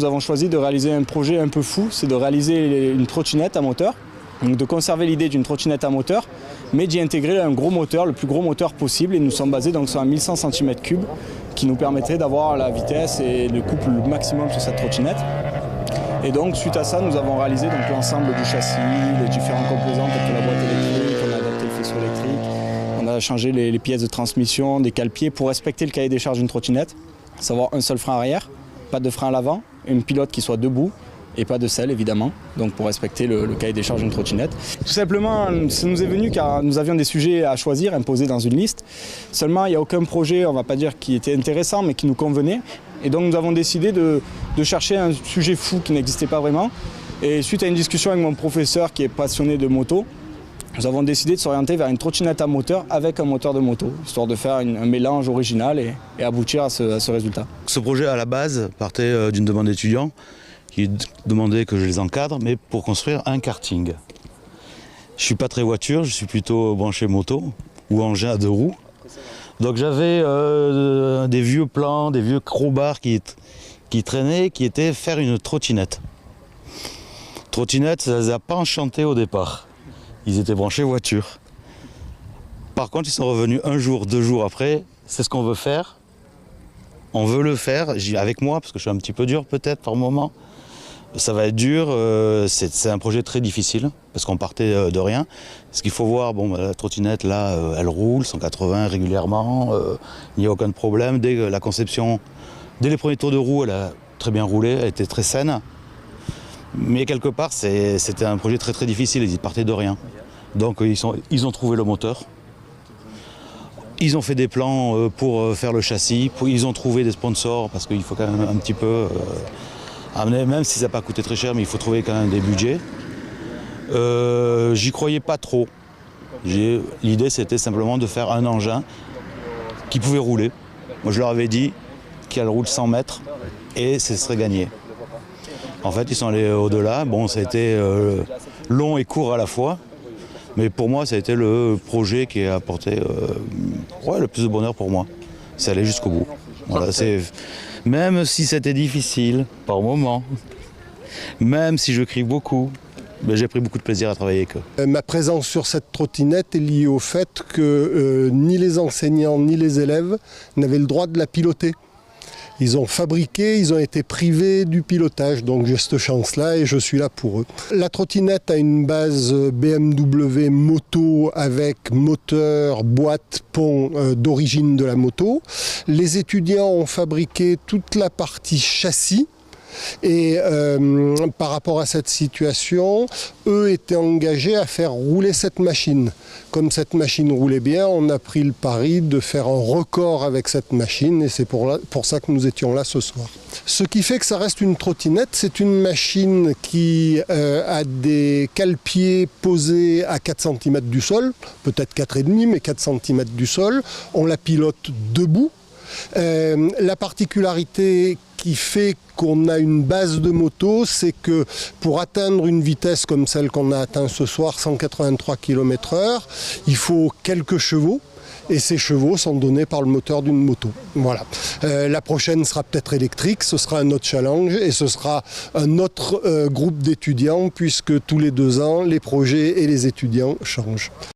Nous avons choisi de réaliser un projet un peu fou, c'est de réaliser une trottinette à moteur. Donc de conserver l'idée d'une trottinette à moteur, mais d'y intégrer un gros moteur, le plus gros moteur possible. Et nous sommes basés donc sur un 1100 cm3 qui nous permettrait d'avoir la vitesse et le couple maximum sur cette trottinette. Et donc suite à ça, nous avons réalisé donc l'ensemble du châssis, les différents composants tels que la boîte électrique, on a adapté le faisceau électrique, on a changé les pièces de transmission, des cale-pieds pour respecter le cahier des charges d'une trottinette, à savoir un seul frein arrière, pas de frein à l'avant, une pilote qui soit debout, et pas de selle évidemment, donc pour respecter le cahier des charges d'une trottinette. Tout simplement, ça nous est venu car nous avions des sujets à choisir, imposés dans une liste. Seulement, il n'y a aucun projet, on ne va pas dire qui était intéressant, mais qui nous convenait. Et donc nous avons décidé de chercher un sujet fou qui n'existait pas vraiment. Et suite à une discussion avec mon professeur qui est passionné de moto, nous avons décidé de s'orienter vers une trottinette à moteur avec un moteur de moto, histoire de faire un mélange original et aboutir à ce résultat. Ce projet à la base partait d'une demande d'étudiants qui demandait que je les encadre, mais pour construire un karting. Je ne suis pas très voiture, je suis plutôt branché moto ou engin à 2 roues. Donc j'avais des vieux plans, des vieux crowbars qui traînaient, qui étaient faire une trottinette. Trottinette, ça ne les a pas enchantés au départ. Ils étaient branchés voiture. Par contre, ils sont revenus 1 jour, 2 jours après. C'est ce qu'on veut faire. On veut le faire, avec moi, parce que je suis un petit peu dur peut-être par moment. Ça va être dur, c'est un projet très difficile, parce qu'on partait de rien. Ce qu'il faut voir, bon, la trottinette, là, elle roule, 180 régulièrement, il n'y a aucun problème. Dès la conception, dès les premiers tours de roue, elle a très bien roulé, elle était très saine. Mais quelque part, c'était un projet très très difficile, ils partaient de rien. Donc ils ont trouvé le moteur. Ils ont fait des plans pour faire le châssis, ils ont trouvé des sponsors, parce qu'il faut quand même un petit peu amener, même si ça n'a pas coûté très cher, mais il faut trouver quand même des budgets. J'y croyais pas trop. L'idée c'était simplement de faire un engin qui pouvait rouler. Moi je leur avais dit qu'elle roule 100 mètres et ce serait gagné. En fait ils sont allés au-delà, bon ça a été long et court à la fois. Mais pour moi, ça a été le projet qui a apporté le plus de bonheur pour moi. C'est aller jusqu'au bout. Voilà, même si c'était difficile par moments, même si je crie beaucoup, ben, j'ai pris beaucoup de plaisir à travailler avec eux. Ma présence sur cette trottinette est liée au fait que ni les enseignants ni les élèves n'avaient le droit de la piloter. Ils ont fabriqué, ils ont été privés du pilotage, donc j'ai cette chance-là et je suis là pour eux. La trottinette a une base BMW moto avec moteur, boîte, pont d'origine de la moto. Les étudiants ont fabriqué toute la partie châssis. Et par rapport à cette situation, eux étaient engagés à faire rouler cette machine. Comme cette machine roulait bien, on a pris le pari de faire un record avec cette machine et c'est pour ça que nous étions là ce soir. Ce qui fait que ça reste une trottinette, c'est une machine qui a des cale-pieds posés à 4 cm du sol, peut-être 4,5 mais 4 cm du sol. On la pilote debout. La particularité qui fait qu'on a une base de moto, c'est que pour atteindre une vitesse comme celle qu'on a atteint ce soir, 183 km/h, il faut quelques chevaux. Et ces chevaux sont donnés par le moteur d'une moto. Voilà. La prochaine sera peut-être électrique, ce sera un autre challenge et ce sera un autre groupe d'étudiants puisque tous les 2 ans, les projets et les étudiants changent.